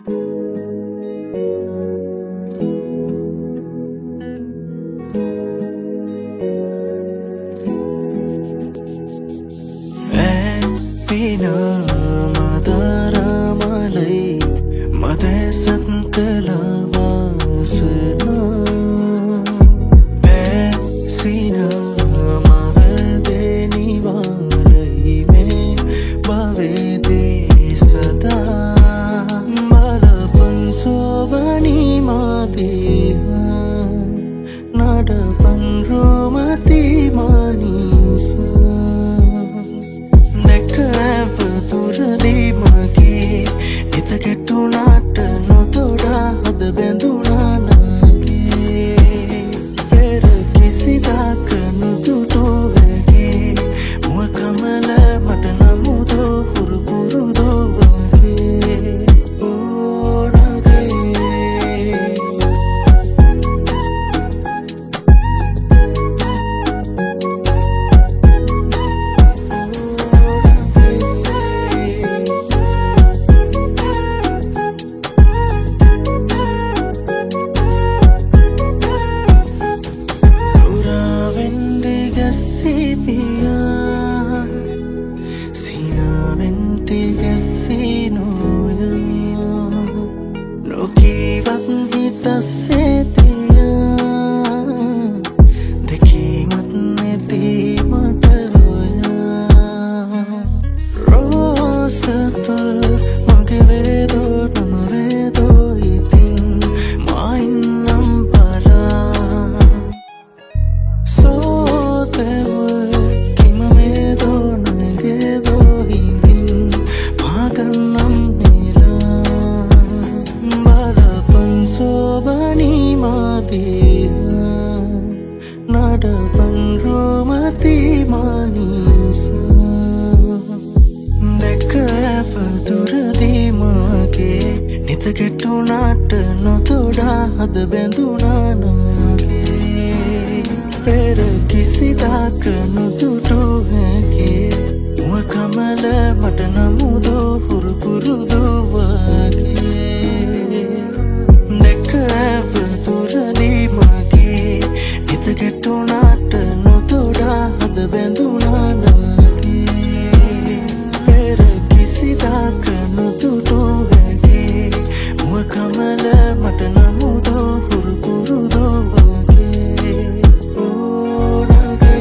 Pina madaramalai madesat kalavasna sina mahardeni walai me bavede sada malapan sobani madiha nadapan romati manisa කෙටුනාට නොතොඩා හද බැඳුනා නාගේ පෙර කිසිදාක නොදුටු හැගේ මුව කමල මට නමුදෝ හුරු පුරුදෝ වගේ nadapan romati manisa dekka paduradi mage nita kettunata notoda hada benduna nage pera kisidaka nodutu hage muwa kamala mata namudo huru purudu wage dekka paduradi mage nita kettunata notoda hada benduna nage pera kisidaka nodutu hage muwa kamala mata namudo huru purudu wage nage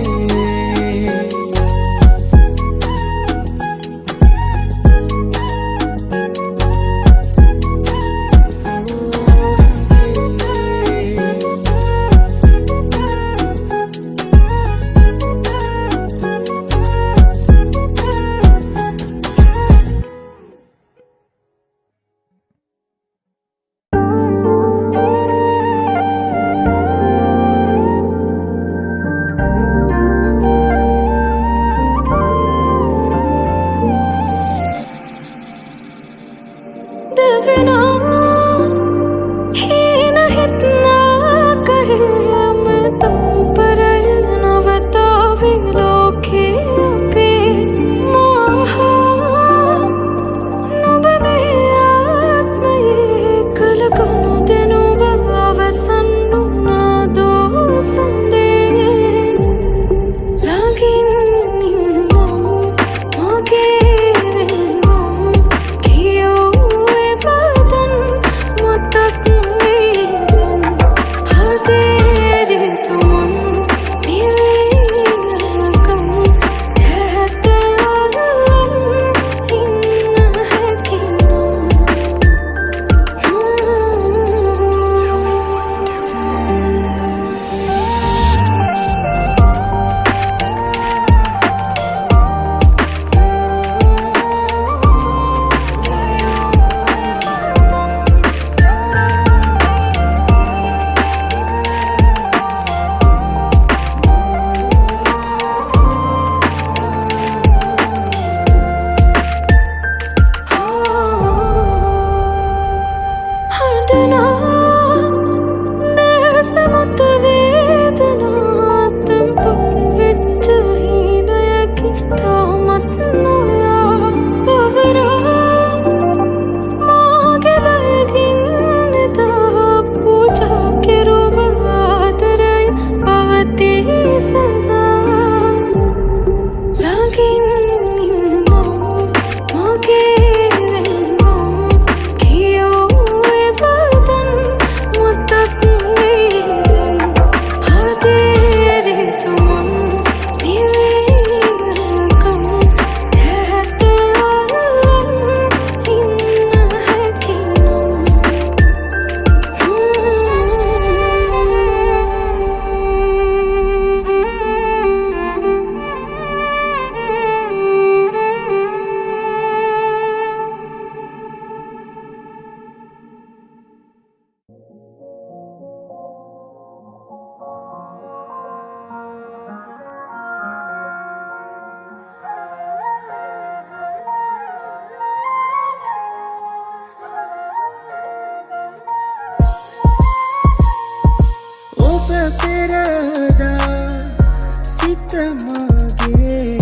මගේ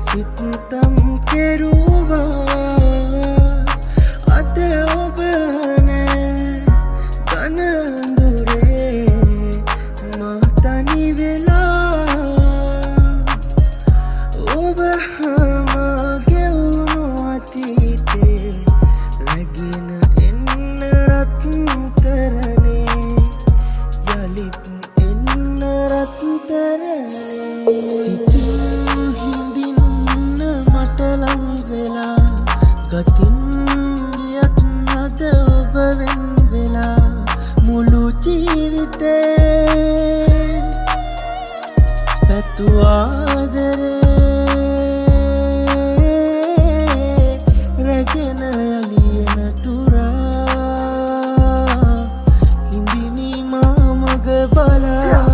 සිතම් කෙරුවා අද ඔබ නෑ ගනඳුරේ මා තනි වෙලා ඔබ මගේ වුණු අතීතේ රැගෙන එන්න රත්තරනේ යලිත් එන්න රත්තරනේ සිතින් හිඳින්න මට ලං වෙලා ගතින් ගියත් නැද ඔබ වෙන් වෙලා මුළු ජීවිතේ පැතු ආදරේ රැගෙන යලියන තුරා හිඳිමි මා මග බලා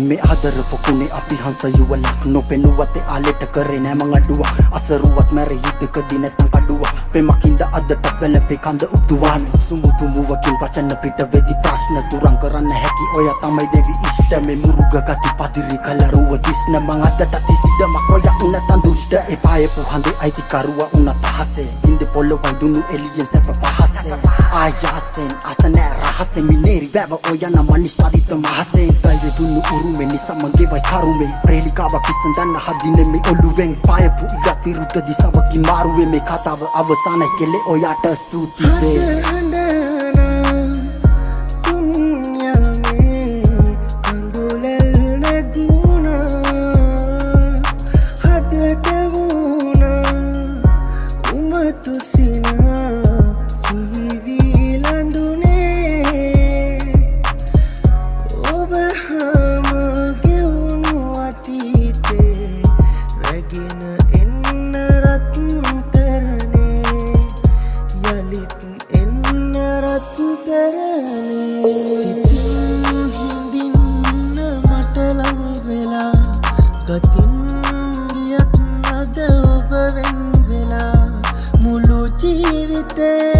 මේ ආදර පොකුණේ අපි හංස යුවලක් නොපෙනුවතේ ආලෙට කරේ නෑ මං අඩුවක් අසරුවත් මැර යුද්ධකදී නැත්තම් කඩුවක් පෙමකින්ද අදට වැළපේ කඳ උතුවාන සුමුතු මුවකින් වචන පිට වෙදි ප්‍රශ්න තුරන් කරන්න හැකි ඔය තමයි දෙවි ඉෂ්ට මේ මුරුග ගති පදිරි කලරුව දිස්න මං අදට ඉසිදමක් ඔය උනතන් දුෂ්ට එපාය පුහන්දේ අයිතිකරුව උනත හසේ ඉන්ද පොළොවයි දුනු එලියෙන් සැප පහසේ ආයාසෙන් අසනෑ රහසේ මිනේරි වැව ඔයන මනිස්පදිත මහසේ දයිවේ දුන්නු උරුමේ නිසා මගේ වයි කරුමේ ප්‍රේලිකාවක් ඉස්සඳන්න හදින්නේ මේ ඔළුවෙන් පායපු ඉගත් විරුද්ධ දිසාවකින් මාරුවේ මේ කතාව අවසානයි කෙලේ ඔයාට ස්තුති වේ ගතින් ගියත් නැද ඔබ වෙන් වෙලා මුළු ජීවිතේ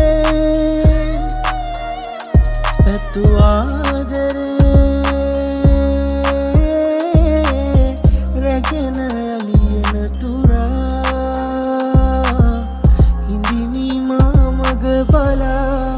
පැතු ආදරේ රැගෙන යලියන තුරා හිඳිමි මා මග බලා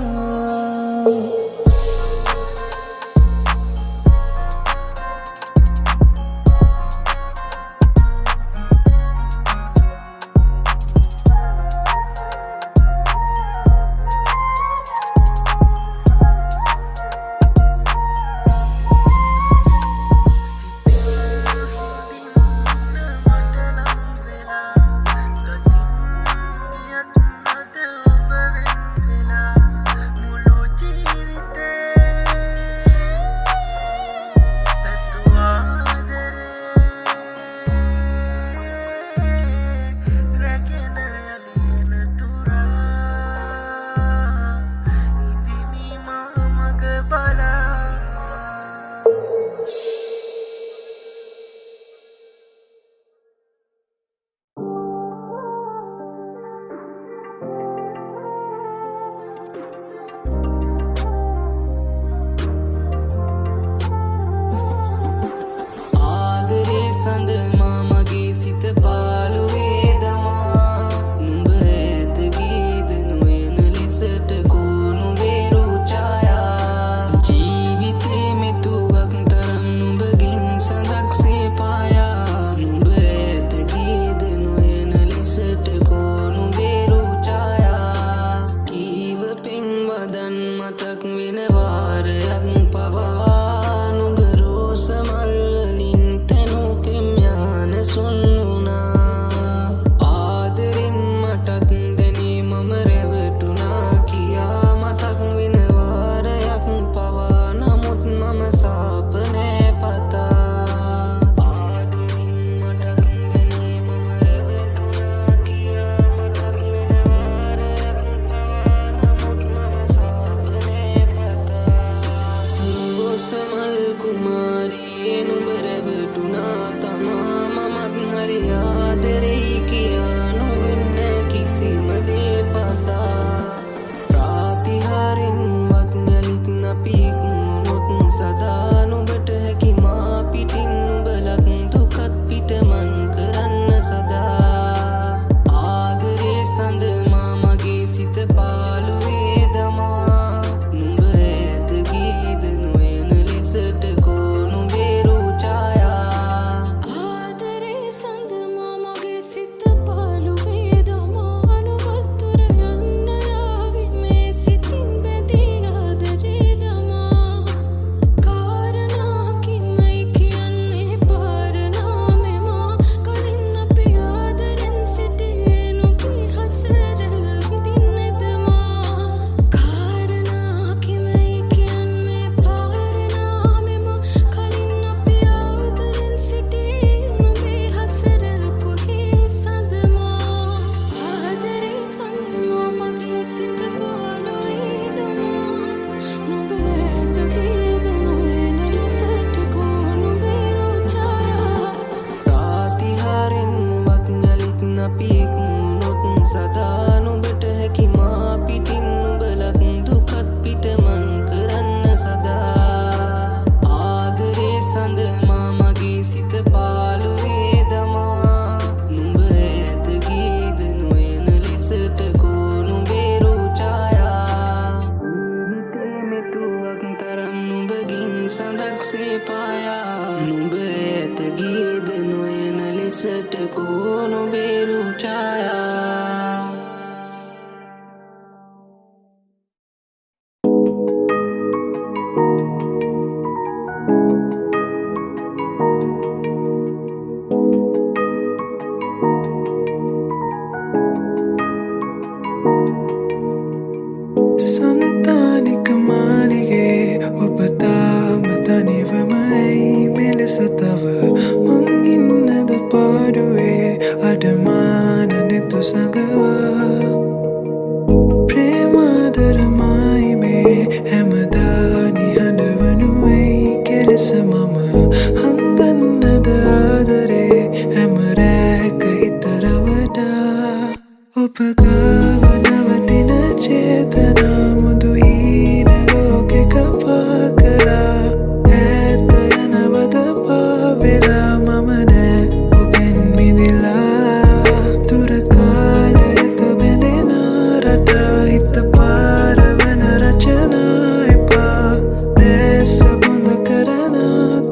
පවා නුඹ රෝස මල් වලින් තැනු පෙම්යා අපි එක්මුණොත් සදා නුඹට හැකි මා පිටින් නුඹලත් දුකත් පිටමන් කරන්න සදා ආදරේ සඳ මා මගේ සිත පාළුවේ දමා නුඹ ඇත ගීද නොයන ලෙසට කෝ නුඹේ රූ ඡායා හිතේ මෙතුවක් තරම් නුඹගින් සඳක්සේ පායා නුඹ ඇත ගීද නොයන ලෙසට කෝ නුඹේ රූ ඡායා संतानिक मालिगे उपताम तनिवमයි මෙලෙස තව මං ඉන්නද පාඩුවේ අඩමාන නෙතු සඟවා ප්‍රේමාදරමයි මේ හැමදා නිහඬ වනුවෙයි කෙලෙස මම හංගන්නද ආදරේ හැම රැක හිතරවටා ඔබ ගාව නවතින චේතනා මුදු හීන ලෝකෙක පා කළා ඈත යනවද පාවෙලා මම නෑ ඔබෙන් මිදිලා දුර කාලයක බැඳෙන රටා හිත පාරවන රචනා එපා දැස බොඳ කරන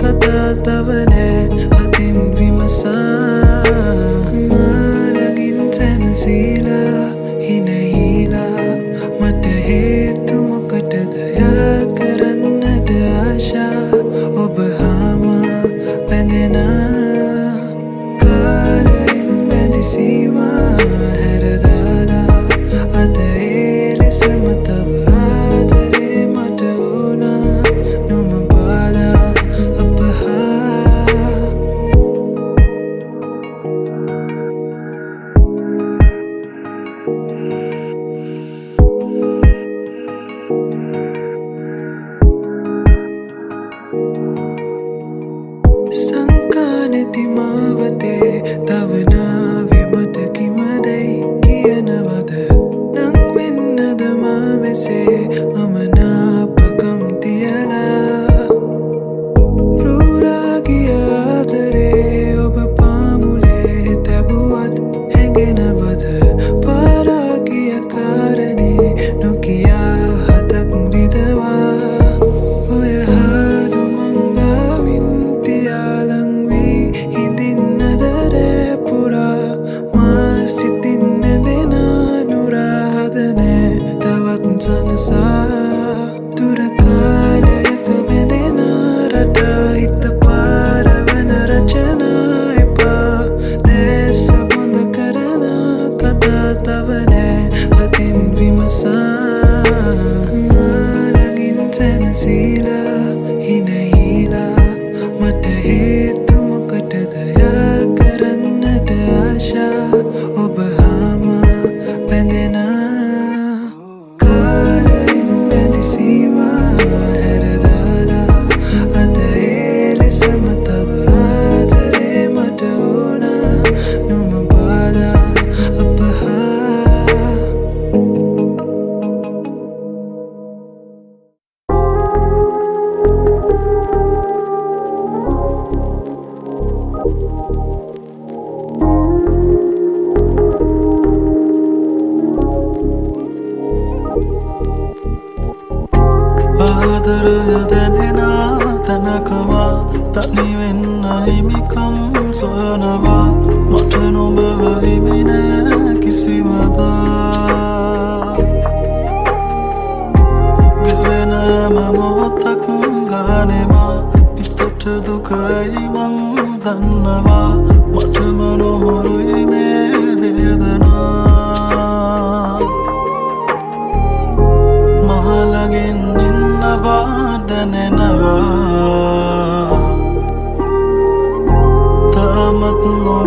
කතා තව නෑ අතින් විමසා මාලගින් සැනසීලා හිනහිලා මට හේතු මොකටද යා කරන්නට ආශා ඔබ හාම බැඳෙන කාලෙන් බැඳි සීමා හැරදාලා අද ඒ ලෙසම තව ආදරේ මට ඕනා නොම බාලා අප හා සංකානෙති මාවතේ තව නාවේ මට කිමදැයි කියනවද නං වෙන්නද මා මෙසේ අමනාපකම් තියලා රූරාගිය ආදරේ ඔබ පාමුලේ තැබුවත් හැඟෙනවද පාරාගිය කාරණේ නොකියා හතක් විදවා ඔය හාදු මංගාවින් තියාලං වී හිඳින්නද රෑ පුරා මා සිතින් නැදෙන නුරා හදනෑ තවත් සනසා දුර කාලයක බැඳෙන රටා හිත පාරවන රචනා එපා දැස බොඳ කරන කතා තව නෑ අතින් විමසා මාලගින් සැනසීලා හිනහිලා මට හේතු මොකටද යා කරන්නට ආශා ඔබ හාම බැඳෙන කාලෙන් බැඳි සීමා හැරදාලා අද ඒ ලෙසම තව ආදරේ මට ඕනා නොම බාලා අප හා ආදරය දැනෙන තැනකවා තනිවෙන්න හිමිකම් සොයනවා මට නොබව හිමි නෑ කිසිවදා ගෙවෙන හැම මොහොතක් ගානෙමා හිතට දුකයි මං දන්නවා මටම නොහොරුයි මේ වේදනා මහලගෙන් ඉන්නවා දැනෙනවා තාමත් නො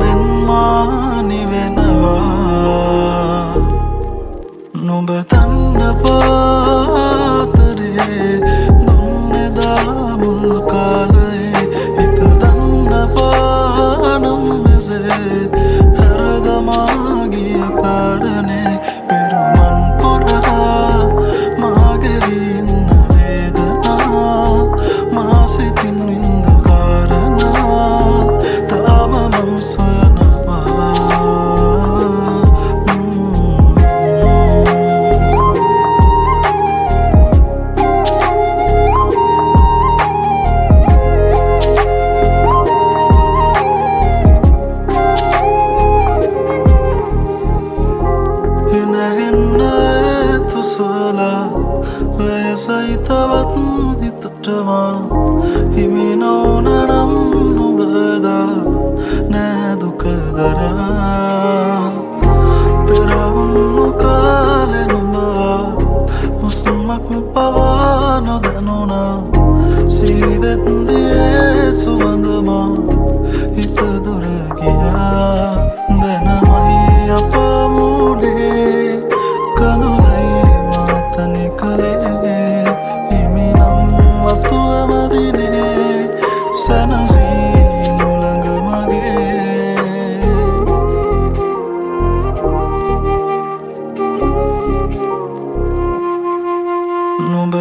සහිතවත් හිතටවා හිමි නොවනනම් නුඹදා නෑ දුක දරා පෙරවුණු කාලෙ නුඹා හුස්මක් පවා නොදැනුණා සීවෙත්දියේ සුවඳමා හිත දුර ගියා දැනමයි අප මුලේ කඳුලයි මාතනි කලේ හිමිනම් අතුවමදිනේ සැනසී නොළඟ මගේ නුඹ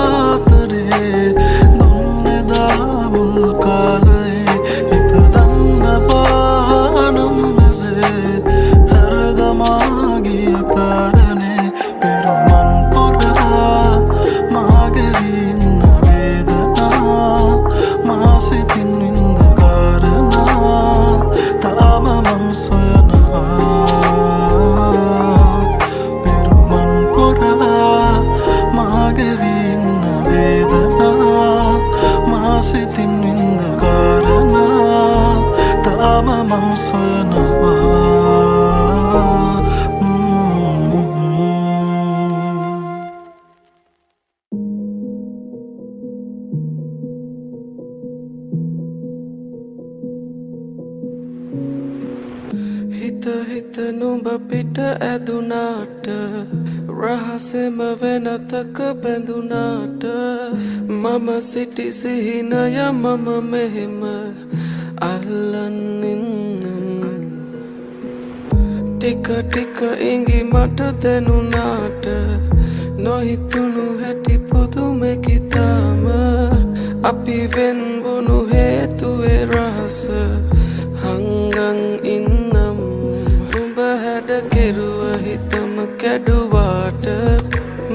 තන්නපාතරේ දුන්නෙදා මුල් කාලේ හිත තන්නපානම් මෙසේ හැරදමා ගිය කාරණේ පෙරුමන් පුරා මාගෙවින්න වේදනා මා සිතින් වින්ද කාරණා තාම මං සොයනවා පෙරුමන් පුරා මාගෙවින්න වේදනා මා සිතින් වින්ද කාරණා තාම මං සොයනවා හිත හිත නුඹ පිට ඇදුනාට රහසෙම වෙනතක බැඳුනාට මම සිටි සිහිනය මම මෙහෙම අල්ලන්නින්නම් ටික ටික ඉඟි මට දැනුනාට නොහිතුණු හැටි පුදුමෙකිතාම අපි වෙන්වුණු හේතුවේ රහස හංගන් ඉන්නම් උඹ හැඩ කෙරුව හිතම කැඩුවාට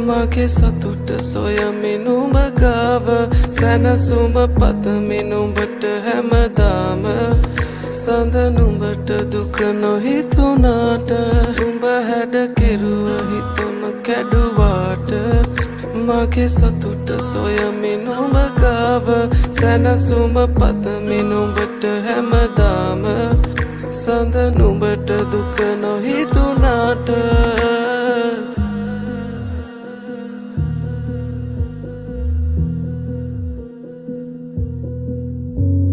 මගේ සතුට සොයමින් උඹ ගාව සැනසුම පතමින් උඹට හැමදාම සඳ නුඹට දුක නොහිතුනාට උඹ හැඩ කෙරුව හිතම කැඩුවාට මගේ සතුට සොයමින් උඹ ගාව සැනසුම පතමින් උඹට හැමදාම සඳ නුඹට දුක නොහිතුනාට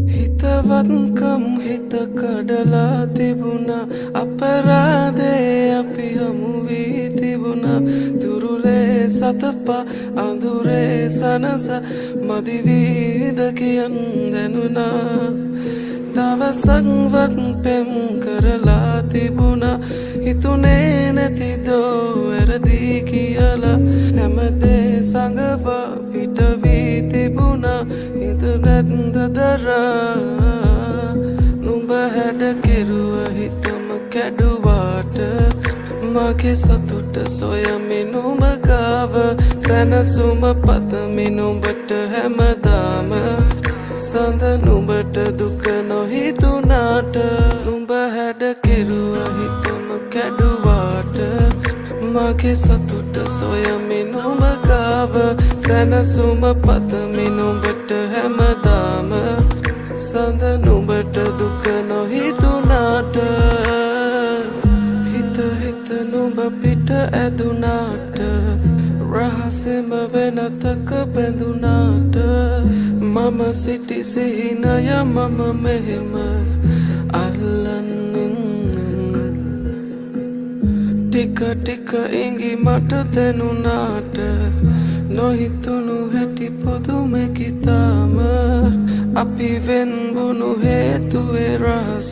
හිතවත්කම් හිත කඩලා තිබුණා අපරාධේ අපි හමු වී තිබුණා තුරුලේ සතපා අඳුරේ සනස මදි වීද කියන් දැනුණා දවසක්වත් පෙම් කරලා තිබුණා හිතුනේ නැති දෝ වැරදි කියලා හැමදේ සංගවා පිට වී තිබුණා හිත නැත්ද දරා නුඹ හැඩ කෙරුව හිතම කැඩුවාට මගේ සතුට සොයමින් උඹ ගාව සැනසුම පතමින් උඹට හැමදාම සඳ නුඹට දුක නොහිතුනාට නුඹ හැඩ කෙරුව හිතම කැඩුවාට මගේ සතුට සොයමින් උඹ ගාව සැනසුම පතමින් උඹට හැමදාම සඳ නුඹට දුක නොහිතුනාට හිත හිත නුඹ පිට ඇදුනාට රහසෙම වෙනතක බැඳුනාට මම සිටි සිහිනය මම මෙහෙම අල්ලන්නින්නම් ටික ටික ඉඟි මට දැනුනාට නොහිතුණු හැටි පුදුමෙකිතාම අපි වෙන්වුණු හේතුවේ රහස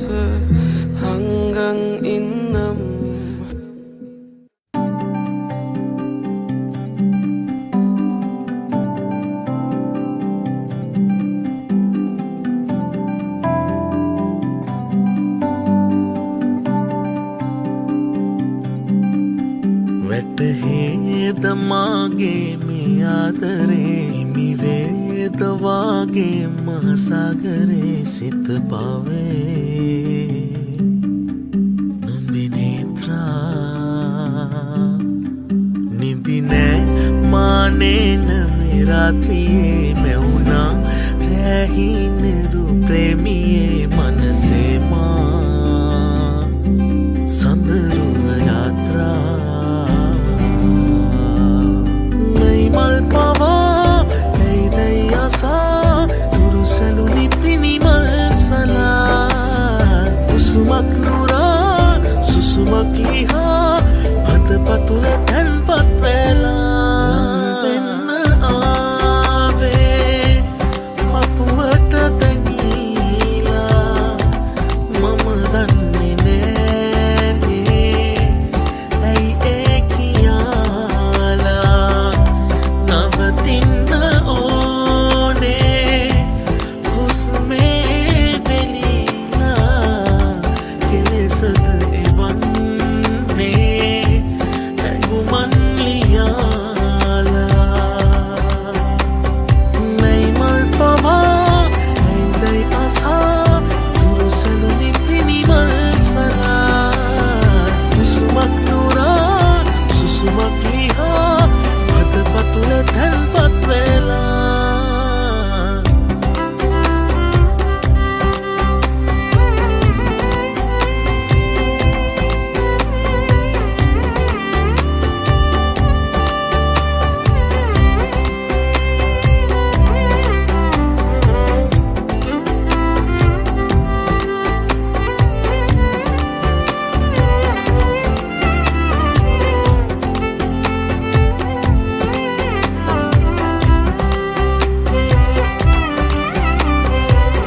හංගන් ඉන්නම් වැටහේද මාගේ මේ ආදරේ හිමි වේද වාගේ මහසාගරේ සිත පවේ නුඹේ නේත්‍රා නිදි නෑ නේන මේ රාත්‍රියේ මෙවුනා රැහිනරු ප්‍රේමියේ මනසේ මා සඳරුව යාත්‍රා මේ මල් පවා ඇයිදයි අසා තුරු සැලුනි පිනිමල් සලා කුසුමක් නුරා සුසුමක් ලිහා හත පතුල තැන්පත් වෙලා වෙන්න ආවේ පපුවට තැඟීලා මම දන්නේ නෑනේ ඇයි ඒ කියාලා නවතින්න ඕනේ හුස්මේ වෙලීලා කෙලෙසද එවන්නේ ඇඟුමන් ලියාලා මේ මල් පවා ඇයිදයි අසා තුරු සැලුනි පිනිමල් සලා කුසුමක් නුරා සුසුමක් ලිහා හත පතුල තැන්පත් වෙලා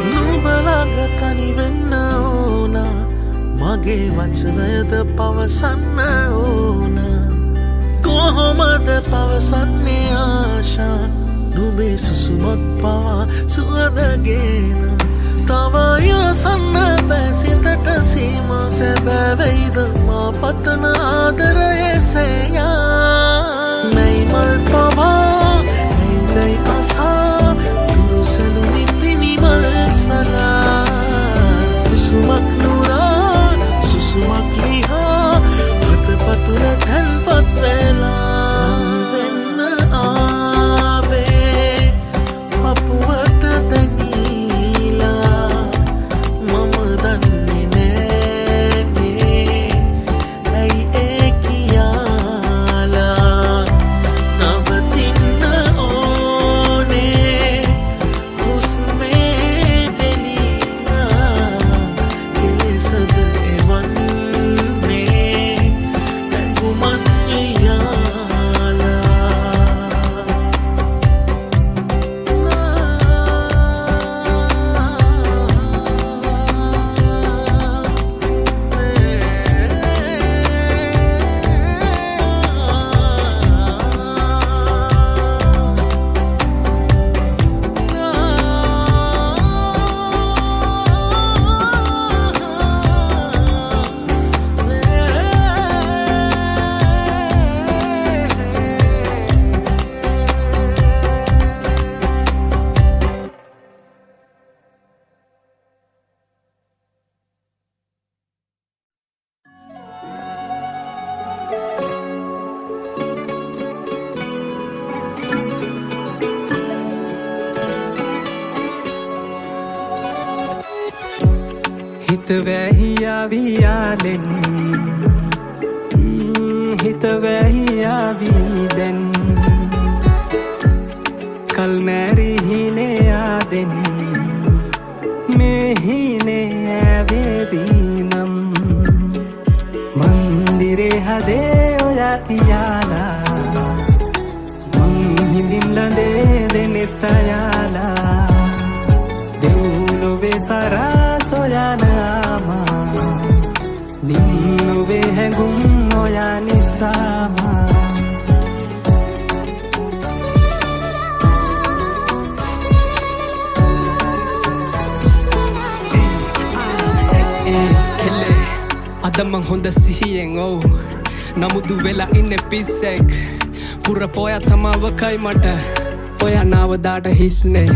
නුඹලග තනි වෙන්න ඕන මගේ වචනයද පවසන්න ඕන කොහොමද පවසන්නේ ආශා නුඹේ සුසුමක් පවා සුවදගෙන තව ඉවසන්න බෑ සිතට සීම සැබෑවෙයිද මා පතන ආදරයේ සේයා මේ මල් පවා ඇයිදයි අසා තුරු සැලුනි පිනිමල් සලා කුසුමක් නුරා සුසුමක් ලිහා හත පතුල තැන්පත් වෙලා වෙන්න ආවේ පපුවට තැඟීලා මම දන්නේ නෑනේ ඇයි ඒ කියාලා නවතින්න ඕනේ හුස්මේ වෙලීලා කෙලෙසද එවන්නේ ඇඟුමන් ලියාලා හිත වැහියාවියාලෙන් හිත වැහියාවී දැන් කල් නැරිහිනේ ආදෙන් මෙහිනේ ඇවේවීනම් මන්දිරේ හදේ ඔයා තියාලා මං හිඳින් ලඳේ දෙනෙත් අයාලා දෙව්ලොවේ සරා සොයන ආමා නින්නොවේ හැඟුම් ඔයා නිසාමා අද මං හොඳ සිහියෙන් ඔව් නමුදු වෙලා ඉන්න පිස්සෙක් පුර පොයා තමාවකයි මට ඔයා නාවදාට හිස්නේ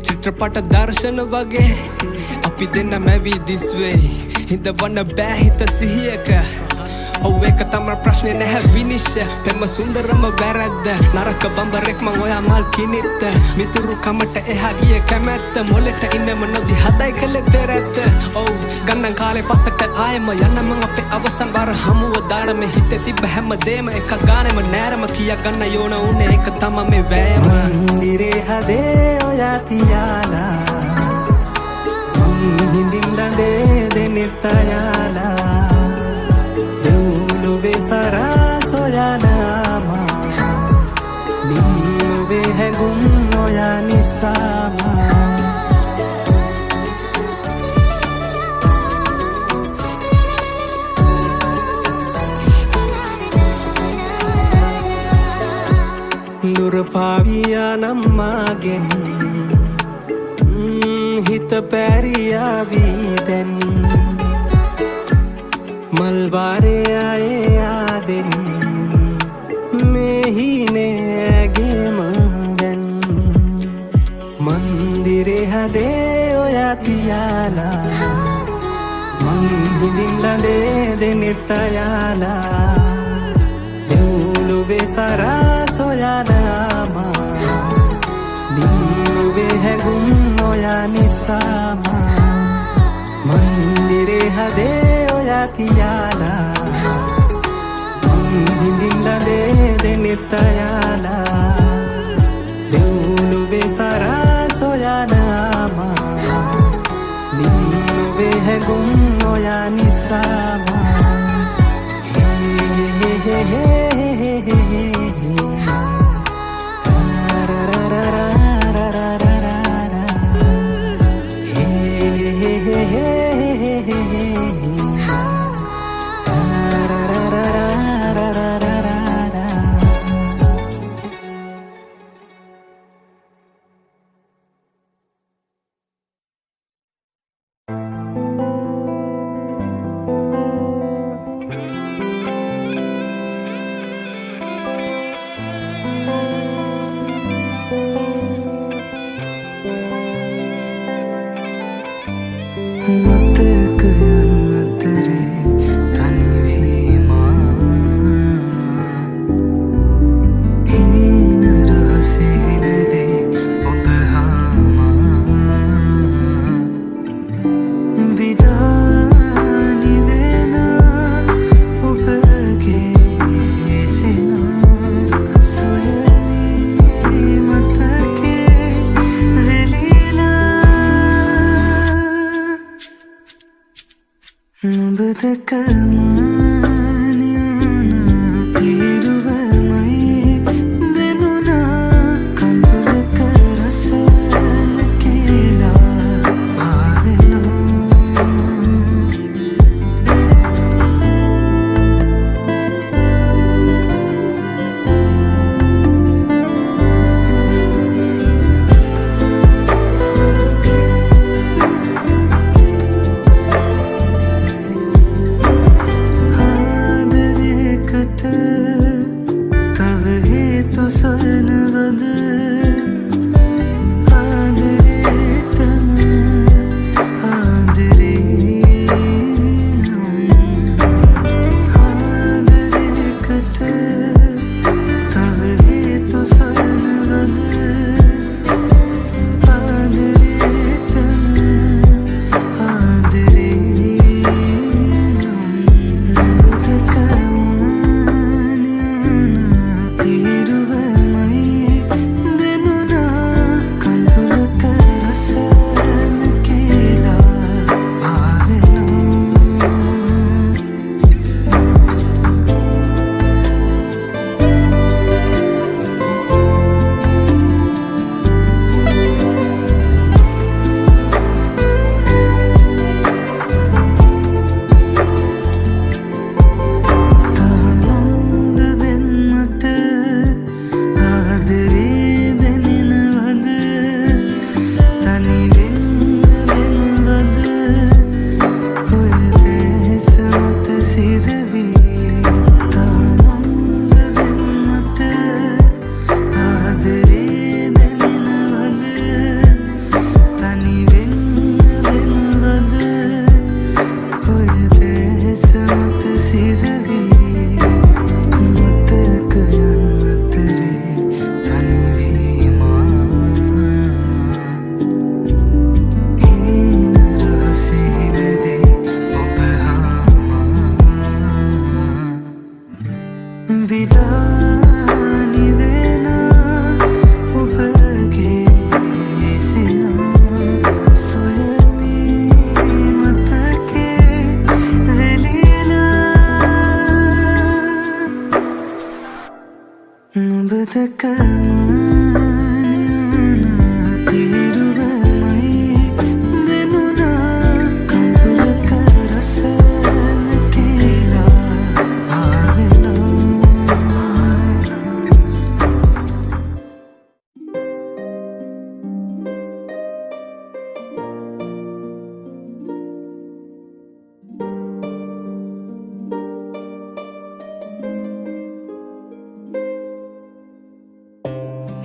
චිත්‍රපට දර්ශන වගේ අපි දෙන්න මැවී දිස්වෙයි හිඳවන්න බෑ හිත සිහියක ඔව් ඒක තමයි ප්‍රශ්නේ නැහැ විනිශ්චය පෙම සුන්දරම වැරද්ද නරක බඹරෙක් මං ඔයා මල් කිනිත්ත මිතුරු කමට එහා ගිය කැමැත්ත මොලෙට ඉන්නම නොදි හදයි කළේ තෙරැත්ත ඔව් ගන්නන් කාලේ පස්සට ආයෙම යන්න මං අපේ අවසන් බාර හමුව දාන මේ හිතේ තිබ්බ හැමදේම එක ගානෙම නෑරම කියා ගන්න යෝන උනේ ඒක තමයි මේ වෑයම මන්දිරේ හදේ ඔයා තියාලා හිඳින් ලඳේ දෙනෙත් අයාලා දෙව්ලොවේ සරා සොයනාමා නිම්වේ හැඟුම් ඔයා නිසාමා දුර පාවියා නම්මාගෙන් හිත පැරියාවී දැන් මල්වාරේ ආයේ ආදෙන් මෙහිනේගේම දැන් මන්දිරේ හදේ ඔයා තියාලා මං හිඳින් ලඳේ දෙනෙත් අයාලා දෙව්ලොවේ සරා සොයනාමා නිම්වේ හැඟුම් ඔයා නිසාමා මන්දිරේ හදේ ඔයා තියාලා මං හිඳින් ලඳේ දෙනෙත් අයාලා දෙව්ලොවේ සරා සොයනාමා නිම්වේ හැඟුම් ඔයා නිසාමා විඩානි වෙන ඔබගේ සිනා සොයමි මතකේ වෙලිලා නුඹ දකමානයුනා හිරුවමයි දෙනුනා කඳුලක රසම කියලා ආවෙනා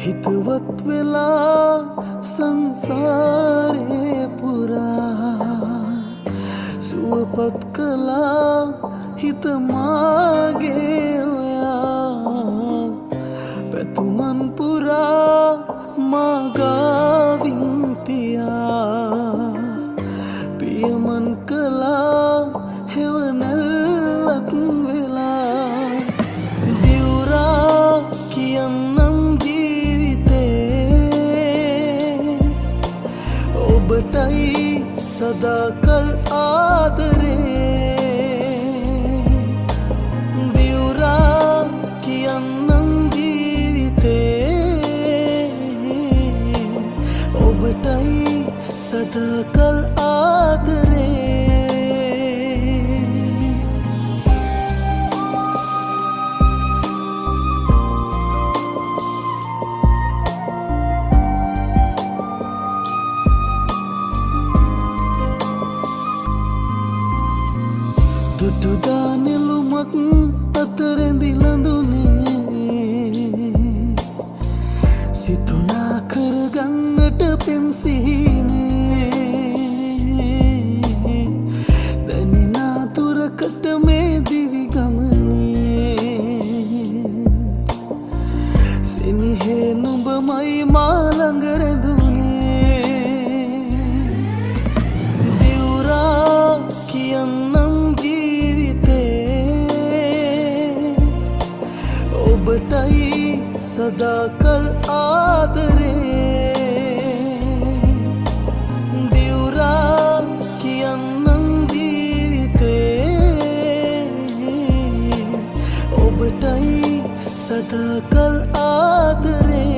හිතවත් වෙලා සංසාරේ පුරා සුවපත් කළා හිත මාගේ ඔයා පැතුමන් පුරා මාගාවින් තියා පියමන් කළා හෙවනැල්ලක් වෙලා දිවුරා කියන්නම් ඔබටයි සදාකල් ආදරේ දිවුරා කියන්නම් ජීවිතේ ඔබටයි සදාකල් ආදරේ දුටුදා නිලුමක් අතරෙන්දි ලඳුනේ සිතුනා කරගන්නට පෙම්සිහිනේ දැනිනා තුරකට මේ දිවි ගමනේ සිනිහේ නුඹමයි මා ළඟ රැඳුනේ දිවුරා කියන්නම් ඔබටයි සදාකල් ආදරේ දිවුරා කියන්නම් ජීවිතේ ඔබටයි සදාකල් ආදරේ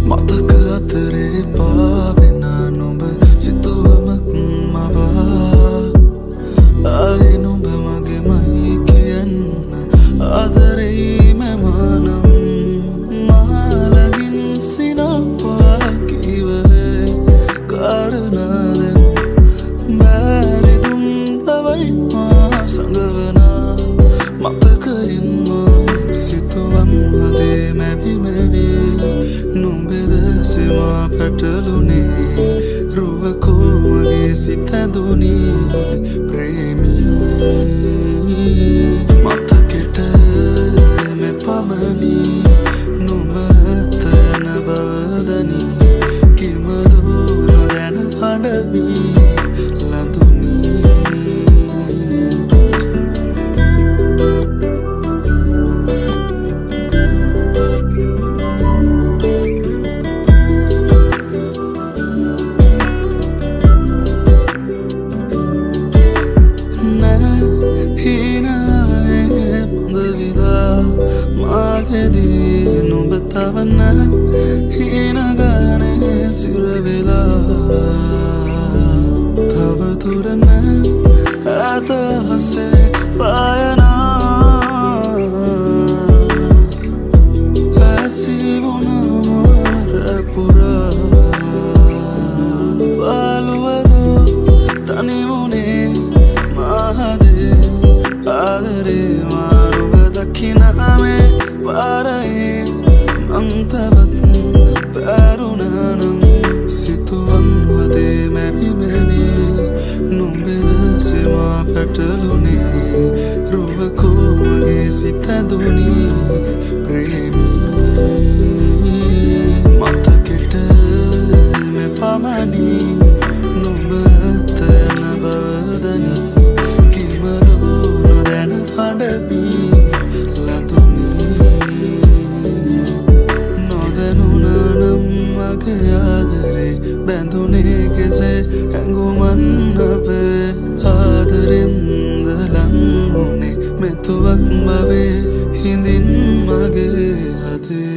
මතක අතරේ පාවෙන නුඹ සිතුවමක් මවා ආයි නුඹ මගේමයි කියන්න ආදරෙයි මමානම් මහලගින් සිනපා කිවේ කාරණාවෙන් බැරිදුම් තවයි මා සඟවනා මතකයින්ම සිතුවම් හදේ මැවි මැවි නුඹෙද සෙමා පැටලුනේ රුවකෝ මගේ සිත ඇඳුනී ප්‍රේමී මතකෙට මෙ පමණි නුඹ තන බවදනි කිමදෝ නොදැන හඬමි අතුරන අදහසේ පායනා ඇසිවුණමර පුරා පාළුවදෝ තනිවුණේ මහදේ ආදරේ මාරුව දකිනමේ පාරයේ අන්තවත් පැරුණනම් සිතුවන් වදේ මැවි මැවි නුඹෙද සෙමා පැටලුනේ රුවකෝමගේ සිතැදුනි ප්‍රේමී මතකෙට මෙ පමණි නුඹ තැන බවදනි කිමදෝ නොදැන හඬමි ලතුනි නොදැනුනනම් මගේ ආදරේ බැඳුනේ කෙසේ හැඟුමන් අපේ ආදරෙන්ද ලංවුනේ මෙතුවක් බවේ හිඳින් මගේ හදේ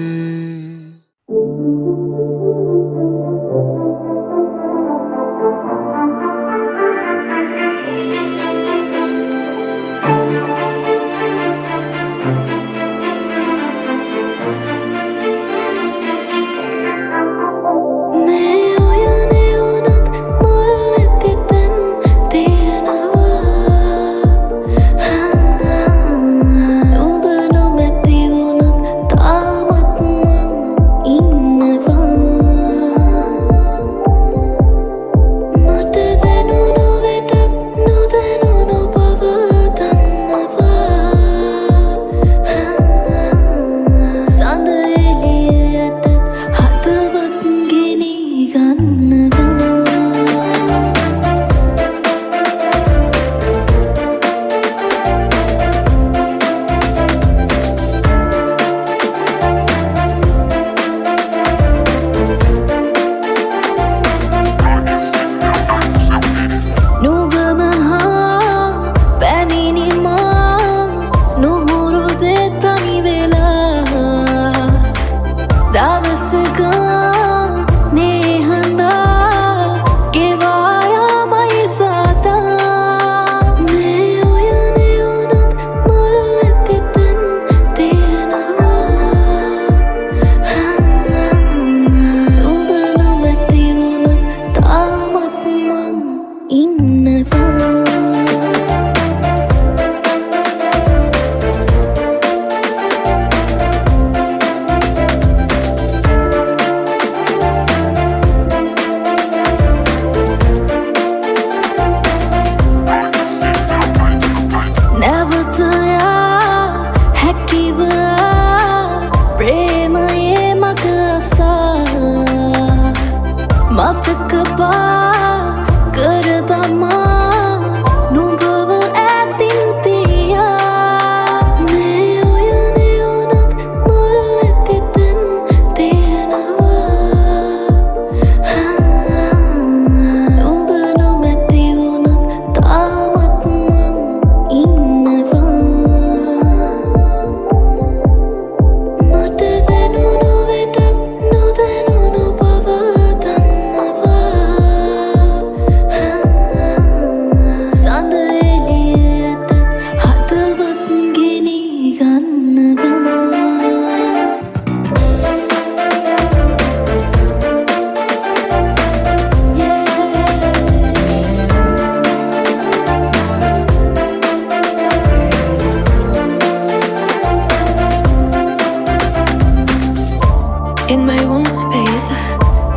In my own space,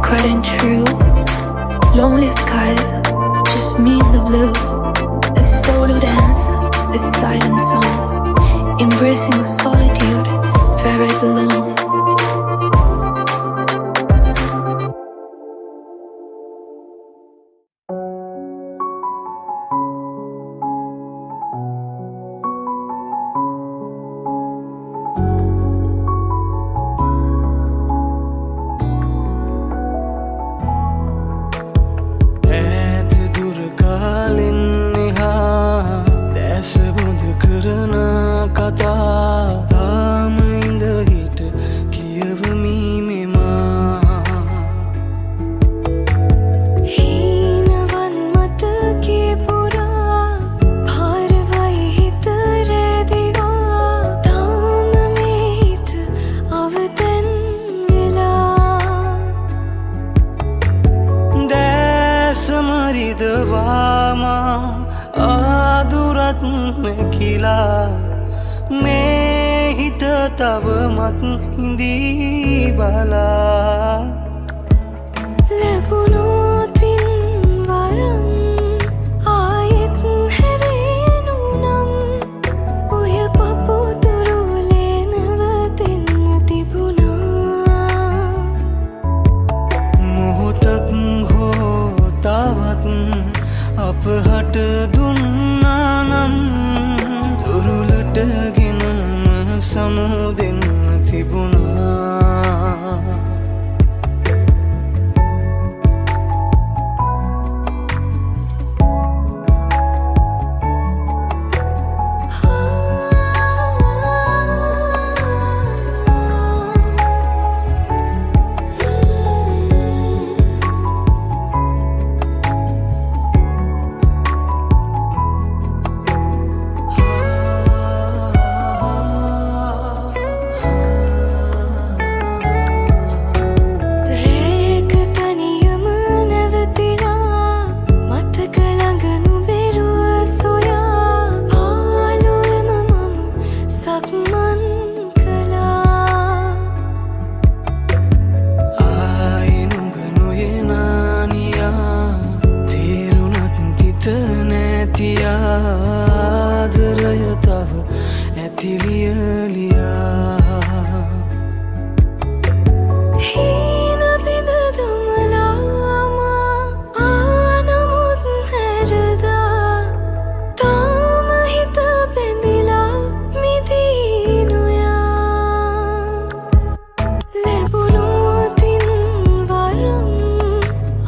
quiet and true. Lonely skies, just me and the blue. The solo dance, the silent song. Embracing solitude, where I belong. रिदवामा आदुरत में खिला मैं हित तब मत हिंदी बाला ලැබුණෝතින් වරම් ආයෙත් හැරෙනුනම් ඔය පපුතුරුලේ නැවතෙන්න තිබුණා මොහොතක් හෝ තවත් අප හට දුන්නා නම් දුරුලටගෙනම සමුදෙන්න තිබුණා රේක තනියම නැවතිලා මතක ළඟ නුඹෙරුව සොයා පාළුවෙම මම සක්මන් කළා ආයේ නුඹ නොයනානියා තේරුණත් තිත නැතියා ආදරය තව ඇතිලියලියා හීන බිඳ දුමලාම ආනමුත් හැරදා තාම හිත බැඳිලා මිදී නොයා ලැබුණෝතින් වරම්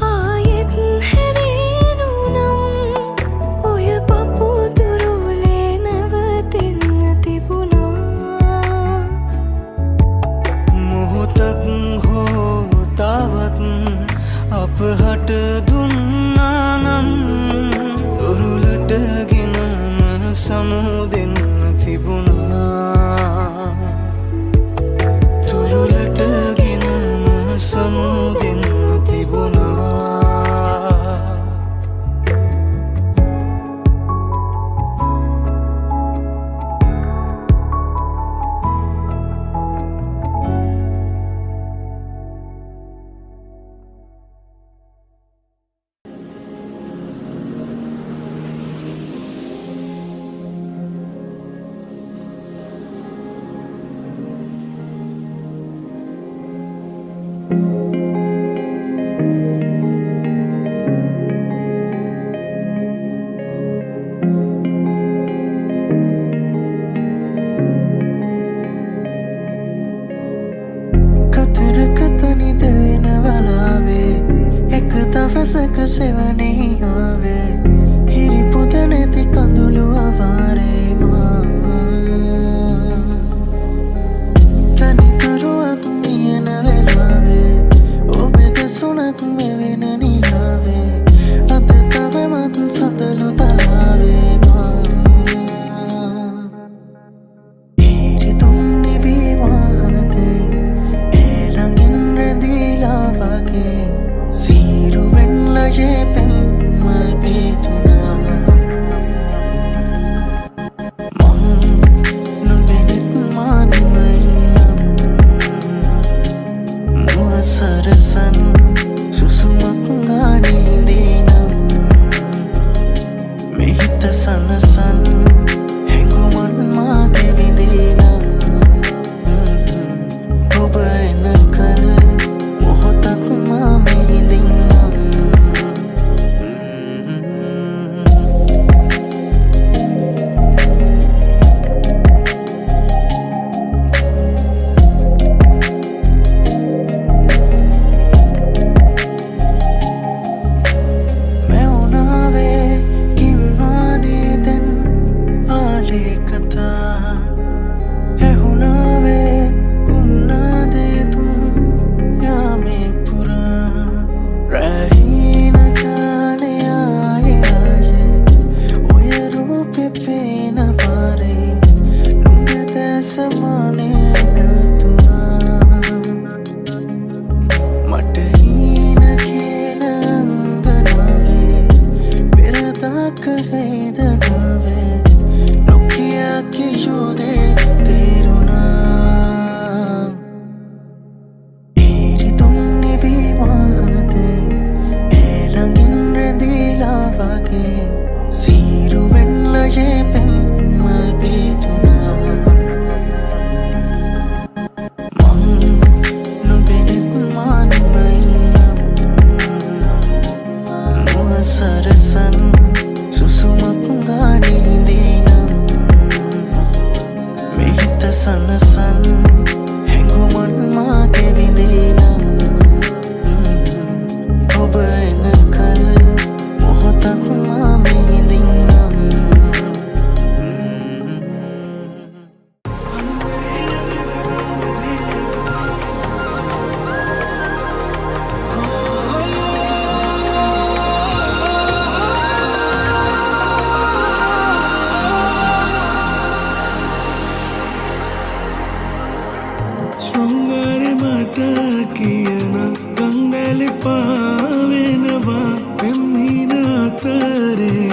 ආයෙත් හැරෙනුනම් ඔය පපුතුරුලේ නැවතෙන්න තිබුණා මොහොතක් හෝ තවත් අප හට දුන්නා නම් දුරුලටගෙනම සමුදෙන්න තිබුණා දුරුලටගෙනම සමුදෙන්න තිබුණා කතරකතනි දෙවෙන වලාවේ එක දවසක සෙවනේ ආවේ හිරිපොද නැති කඳුළු අවාරේ මා තනිකරුවක් මියන වෙලාවේ ඔබේ දෙසුණක් මෙවෙන නිලාවේ අත තවමත් සඳලු තලාවේ මා ඉරිතුම් නිවී වාහතේ ළඟින් රැඳීලා වගේ සීරුවෙන් ලජේ පෙම් මල් පීතුනා මං නොබෙනෙත් මානෙම ඉන්නම් මුව සරසන් සුසුමක් ගානේදී නම් මෙහිත සනසන් හැඟුමන් මාගේ විඳී නම් ඔබ එනකල් මොහොතක් මා මෙහිදින්නම් අතරේ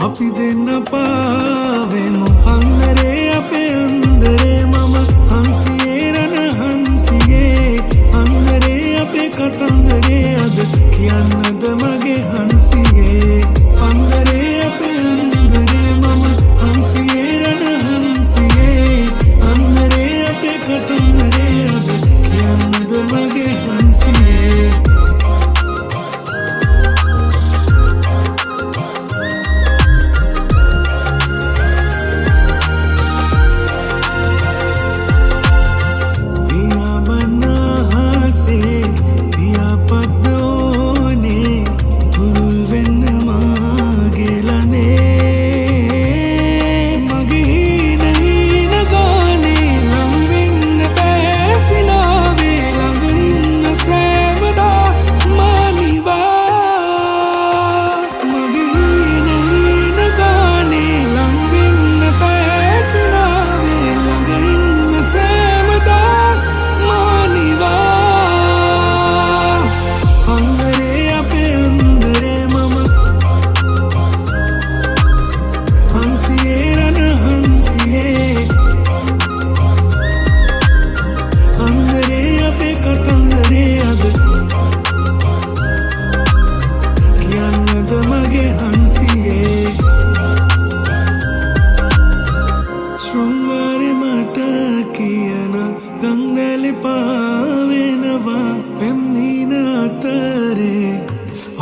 අපි දෙන්න පාවෙමු අන්දරේ අපේ අන්දරේ මම හංසියේ රණ හංසියේ අන්දරේ අපේ කතන්දරේ අද කියන්නද මගේ හංසියේ අන්දරේ අපේ අන්දරේ මම හංසියේ රණ හංසියේ අන්දරේ අපේ කතන්දරේ අද කියන්නද මගේ හංසියේ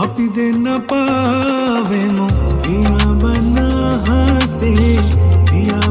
අපි දෙන්න පාවෙමු පියා බන්න හසේ පියා